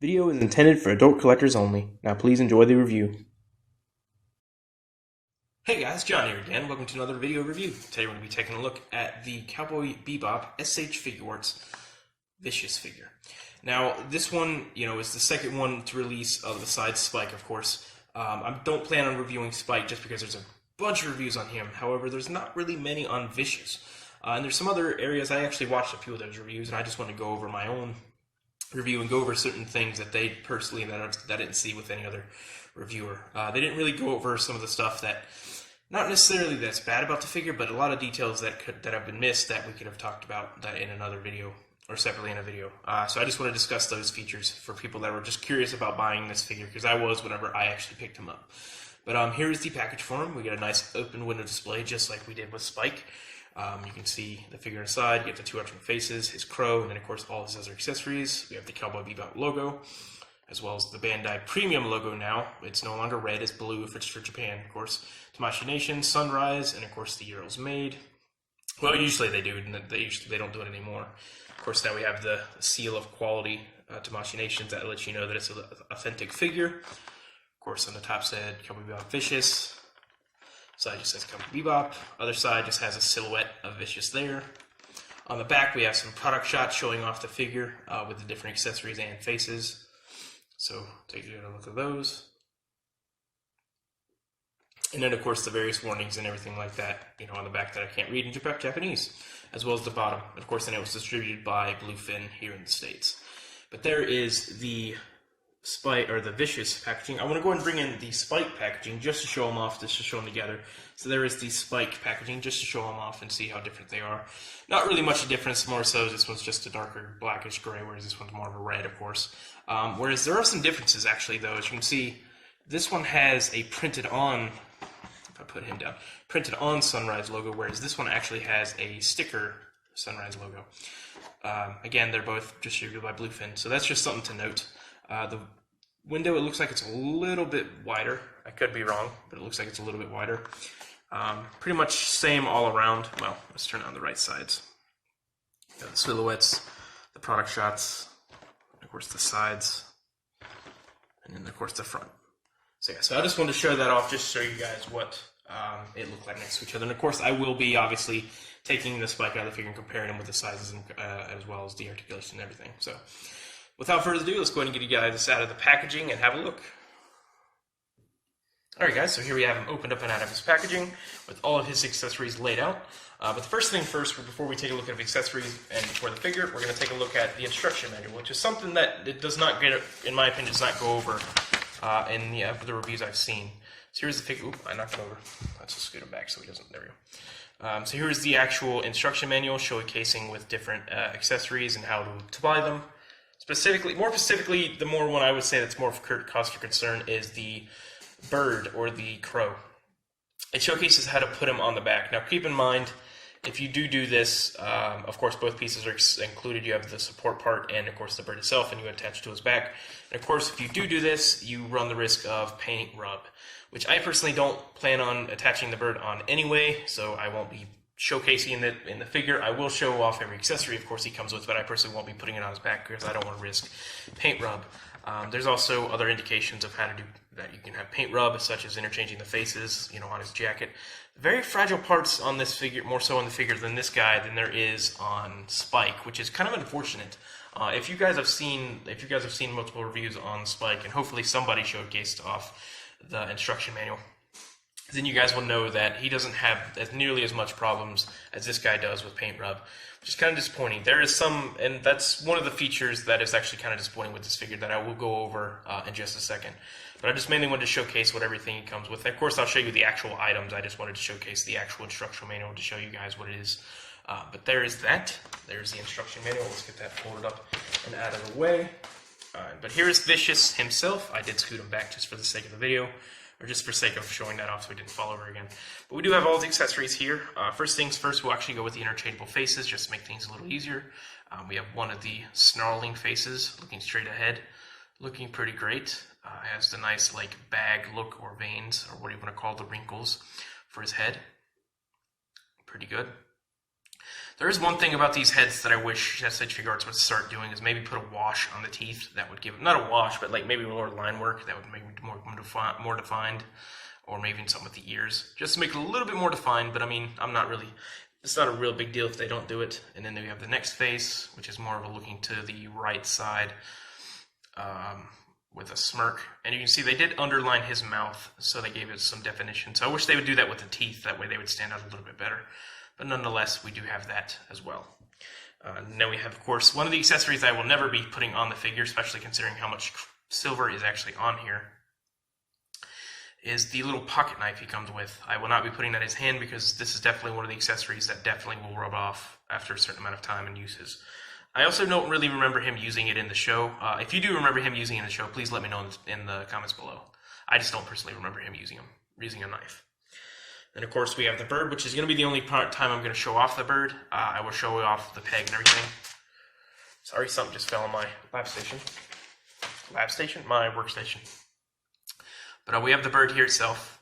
Video is intended for adult collectors only. Now please enjoy the review. Hey guys, John here again. Welcome to another video review. Today we're going to be taking a look at the Cowboy Bebop SH Figuarts Vicious figure. Now this one, is the second one to release besides Spike, of course. I don't plan on reviewing Spike just because there's a bunch of reviews on him. However, there's not really many on Vicious. And there's some other areas. I actually watched a few of those reviews, and I just want to go over my own review and go over certain things that they personally that I didn't see with any other reviewer. They didn't really go over some of the stuff that, not necessarily that's bad about the figure, but a lot of details that have been missed that we could have talked about that in another video or separately in a video. So I just want to discuss those features for people that were just curious about buying this figure, because I was whenever I actually picked him up. But here's the package for him. We get a nice open window display just like we did with Spike. You can see the figure inside. You have the two arching faces, his crow, and then of course all his other accessories. We have the Cowboy Bebop logo, as well as the Bandai Premium logo now. It's no longer red, it's blue if it's for Japan, of course. Tamashii Nation, Sunrise, and of course the year it was made. Well, usually they do, and they don't do it anymore. Of course, now we have the seal of quality, Tamashii Nations, that lets you know that it's an authentic figure. Of course, on the top said Cowboy Bebop Vicious. Side just says Cowboy Bebop. Other side just has a silhouette of Vicious there. On the back, we have some product shots showing off the figure with the different accessories and faces. So take a look at those. And then, of course, the various warnings and everything like that, on the back that I can't read in Japanese, as well as the bottom. Of course, then it was distributed by Bluefin here in the States. But there is the Spike, or the Vicious packaging. I want to go ahead and bring in the Spike packaging just to show them off, just to show them together. So there is the Spike packaging just to show them off and see how different they are. Not really much of a difference, more so this one's just a darker blackish gray, whereas this one's more of a red, of course. Whereas there are some differences actually, though. As you can see, this one has a printed on, if I put him down, printed on Sunrise logo, whereas this one actually has a sticker Sunrise logo. Again, they're both distributed by Bluefin, so that's just something to note. The window, it looks like it's a little bit wider. I could be wrong, but it looks like it's a little bit wider. Pretty much same all around. Well, let's turn on the right sides. Got the silhouettes, the product shots, of course the sides, and then of course the front. So yeah, so I just wanted to show that off just to show you guys what it looked like next to each other. And of course I will be obviously taking the Spike out of the figure and comparing them with the sizes and, as well as the articulation and everything. So without further ado, let's go ahead and get you guys this out of the packaging and have a look. Alright guys, so here we have him opened up and out of his packaging with all of his accessories laid out. But the first thing first, before we take a look at the accessories and before the figure, we're going to take a look at the instruction manual, which is something that it does not get, in my opinion, does not go over in the reviews I've seen. So here's the figure. Oop, I knocked it over. Let's just scoot him back so he doesn't, there we go. So here's the actual instruction manual showcasing with different accessories and how to buy them. More specifically, the more one I would say that's more cause for concern is the bird or the crow. It showcases how to put him on the back. Now keep in mind, if you do this, of course both pieces are included. You have the support part and of course the bird itself, and you attach to his back. And of course if you do this, you run the risk of paint rub, which I personally don't plan on attaching the bird on anyway, so I won't be showcasing it in the figure. I will show off every accessory, of course, he comes with, but I personally won't be putting it on his back because I don't want to risk paint rub. There's also other indications of how to do that. You can have paint rub, such as interchanging the faces, on his jacket. Very fragile parts on this figure, more so on the figure than this guy than there is on Spike, which is kind of unfortunate. If you guys have seen multiple reviews on Spike, and hopefully somebody showcased off the instruction manual, then you guys will know that he doesn't have nearly as much problems as this guy does with paint rub, which is kind of disappointing. There is some, and that's one of the features that is actually kind of disappointing with this figure that I will go over in just a second. But I just mainly wanted to showcase what everything he comes with. Of course, I'll show you the actual items. I just wanted to showcase the actual instruction manual to show you guys what it is. But there is that. There's the instruction manual. Let's get that folded up and out of the way. But here is Vicious himself. I did scoot him back just for the sake of the video, or just for sake of showing that off so we didn't fall over again. But we do have all the accessories here. First things first, we'll actually go with the interchangeable faces just to make things a little easier. We have one of the snarling faces looking straight ahead, looking pretty great. Has the nice bag look or veins, or what do you want to call the wrinkles for his head. Pretty good. There is one thing about these heads that I wish Figuarts would start doing, is maybe put a wash on the teeth. That would give, not a wash, but like maybe more line work that would make it more defined, or maybe even something with the ears, just to make it a little bit more defined. But I mean, it's not a real big deal if they don't do it. And then we have the next face, which is more of a looking to the right side with a smirk. And you can see they did underline his mouth, so they gave it some definition. So I wish they would do that with the teeth. That way they would stand out a little bit better. But nonetheless, we do have that as well. And then we have, of course, one of the accessories I will never be putting on the figure, especially considering how much silver is actually on here, is the little pocket knife he comes with. I will not be putting that in his hand because this is definitely one of the accessories that definitely will rub off after a certain amount of time and uses. I also don't really remember him using it in the show. If you do remember him using it in the show, please let me know in the comments below. I just don't personally remember him using a knife. And of course we have the bird, which is going to be the only time I'm going to show off the bird. I will show off the peg and everything. Sorry, something just fell on my lab station. My workstation. But we have the bird here itself.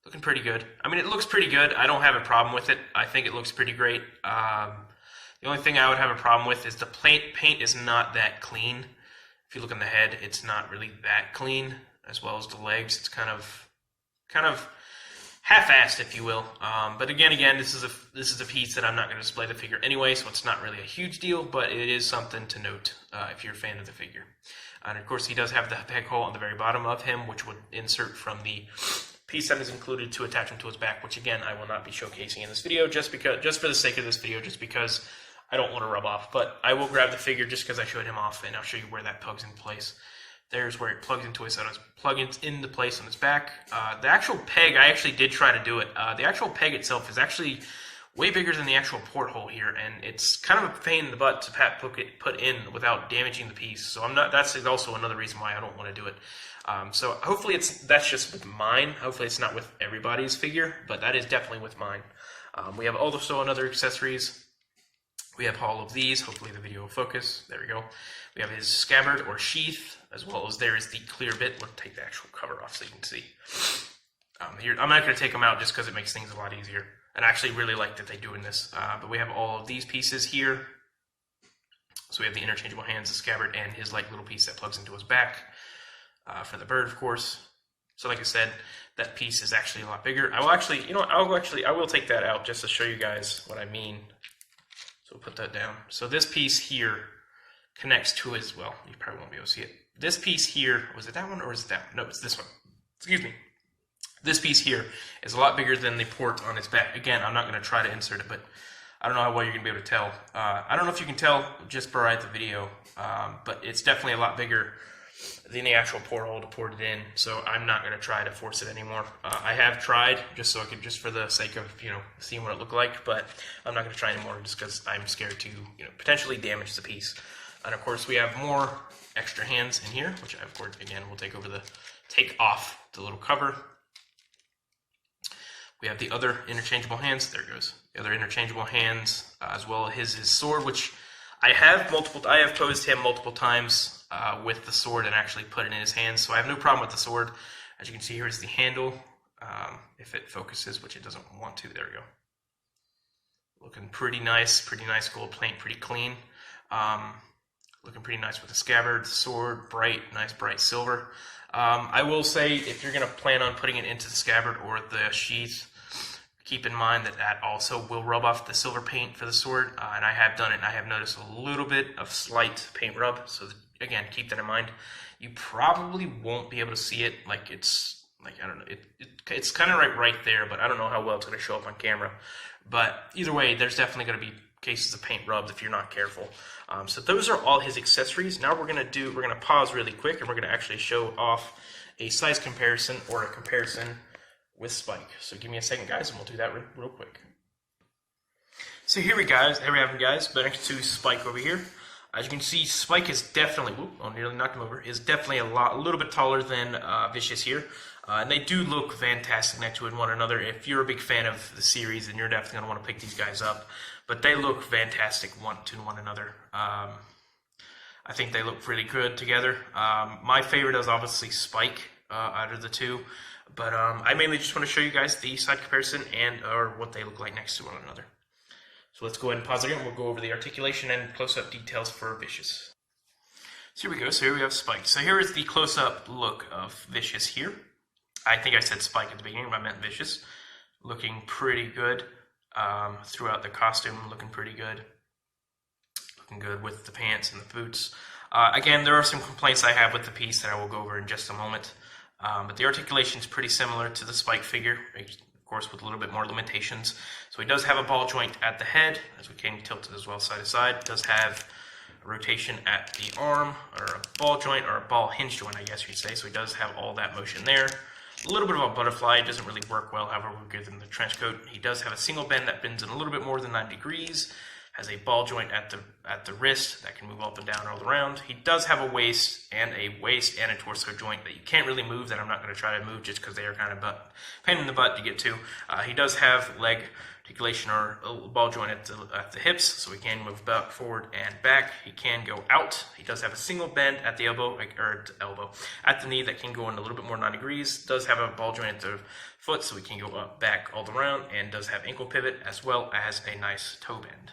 Looking pretty good. I mean, it looks pretty good. I don't have a problem with it. I think it looks pretty great. The only thing I would have a problem with is the paint is not that clean. If you look on the head, it's not really that clean, as well as the legs. It's kind of half-assed, if you will. But again, this is a piece that I'm not going to display the figure anyway, so it's not really a huge deal, but it is something to note if you're a fan of the figure. And of course, he does have the peg hole on the very bottom of him, which would insert from the piece that is included to attach him to his back, which again, I will not be showcasing in this video, just for the sake of this video, just because I don't want to rub off. But I will grab the figure just because I showed him off, and I'll show you where that plugs in place. There's where it plugs into his, into place on his back. The actual peg, I actually did try to do it. The actual peg itself is actually way bigger than the actual porthole here, and it's kind of a pain in the butt to put in without damaging the piece. So that's also another reason why I don't want to do it. So hopefully that's just with mine. Hopefully it's not with everybody's figure, but that is definitely with mine. We have also other accessories. We have all of these. Hopefully the video will focus. There we go. We have his scabbard or sheath, as well as there is the clear bit. We'll take the actual cover off so you can see. Here, I'm not going to take them out just because it makes things a lot easier. And I actually really like that they do in this. But we have all of these pieces here. So we have the interchangeable hands, the scabbard, and his little piece that plugs into his back for the bird, of course. So like I said, that piece is actually a lot bigger. I will actually, I will take that out just to show you guys what I mean. So we'll put that down. So this piece here connects to his, well, you probably won't be able to see it. This piece here, was it that one or is it that one? No, it's this one. Excuse me. This piece here is a lot bigger than the port on its back. Again, I'm not going to try to insert it, but I don't know how well you're going to be able to tell. I don't know if you can tell just by the video, but it's definitely a lot bigger than the actual porthole to port it in. So I'm not going to try to force it anymore. I have tried just for the sake of seeing what it looked like, but I'm not going to try anymore just because I'm scared to potentially damage the piece. And of course, we have more extra hands in here, which of course again we'll take off the little cover. We have the other interchangeable hands. There it goes. The other interchangeable hands, as well as his sword, which I have posed him multiple times with the sword and actually put it in his hands. So I have no problem with the sword. As you can see, here is the handle. If it focuses, which it doesn't want to. There we go. Looking pretty nice gold paint, pretty clean. Looking pretty nice with the scabbard, the sword, nice bright silver. I will say, if you're going to plan on putting it into the scabbard or the sheath, keep in mind that also will rub off the silver paint for the sword. And I have done it, and I have noticed a little bit of slight paint rub. So again, keep that in mind. You probably won't be able to see it. I don't know. It's kind of right there, but I don't know how well it's going to show up on camera. But either way, there's definitely going to be cases of paint rubs if you're not careful. So those are all his accessories. Now we're going to pause really quick, and we're going to actually show off a size comparison or a comparison with Spike. So give me a second, guys, and we'll do that real quick. So here we have him, guys, but next to Spike over here. As you can see, Spike is definitely, nearly knocked him over, is definitely a little bit taller than Vicious here. And they do look fantastic next to one another. If you're a big fan of the series, then you're definitely going to want to pick these guys up. But they look fantastic to one another. I think they look pretty good together. My favorite is obviously Spike out of the two. But I mainly just want to show you guys the side comparison and or what they look like next to one another. So let's go ahead and pause again. We'll go over the articulation and close-up details for Vicious. So here we go. So here we have Spike. So here is the close-up look of Vicious here. I think I said Spike at the beginning, but I meant Vicious. Looking pretty good throughout the costume. Looking pretty good. Looking good with the pants and the boots. Again, there are some complaints I have with the piece that I will go over in just a moment. But the articulation is pretty similar to the Spike figure, of course with a little bit more limitations. So he does have a ball joint at the head, as we can tilt it as well side to side. It does have a rotation at the arm, or a ball joint, or a ball hinge joint, I guess you'd say. So he does have all that motion there. A little bit of a butterfly. It doesn't really work well, however, we're good in the trench coat. He does have a single bend that bends in a little bit more than 90 degrees. Has a ball joint at the wrist that can move up and down all around. He does have a waist and a torso joint that you can't really move, that I'm not going to try to move just because they are kind of pain in the butt to get to. He does have leg articulation or a ball joint at the hips, so he can move back, forward, and back. He can go out. He does have a single bend at the elbow, at the knee that can go in a little bit more 90 degrees. Does have a ball joint at the foot, so he can go up, back, all around, and does have ankle pivot as well as a nice toe bend.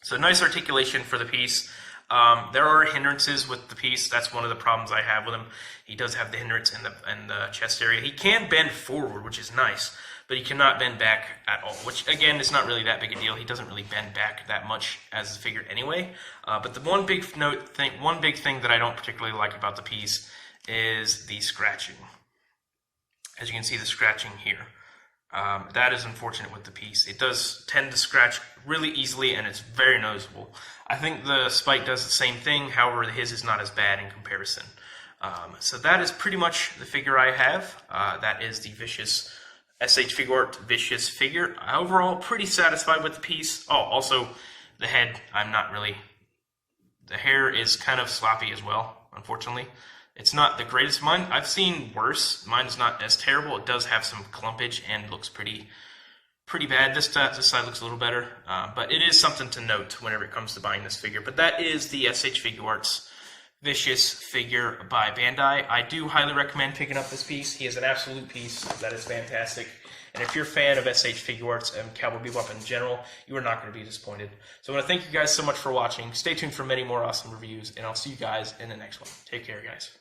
So nice articulation for the piece. There are hindrances with the piece. That's one of the problems I have with him. He does have the hindrance in the chest area. He can bend forward, which is nice, but he cannot bend back at all, which again is not really that big a deal. He doesn't really bend back that much as a figure anyway. But the one big thing that I don't particularly like about the piece is the scratching. As you can see, the scratching here. That is unfortunate with the piece. It does tend to scratch really easily, and it's very noticeable. I think the Spike does the same thing, however his is not as bad in comparison. So that is pretty much the figure I have. That is the Vicious SH Figuart Vicious figure. Overall, pretty satisfied with the piece. Oh, also, the head, I'm not really... The hair is kind of sloppy as well, unfortunately. It's not the greatest. Mine, I've seen worse. Mine is not as terrible. It does have some clumpage and looks pretty bad. This side looks a little better, but it is something to note whenever it comes to buying this figure. But that is the SH Figuarts Vicious figure by Bandai. I do highly recommend picking up this piece. He is an absolute piece. That is fantastic. And if you're a fan of SH Figuarts and Cowboy Bebop in general, you are not going to be disappointed. So I want to thank you guys so much for watching. Stay tuned for many more awesome reviews, and I'll see you guys in the next one. Take care, guys.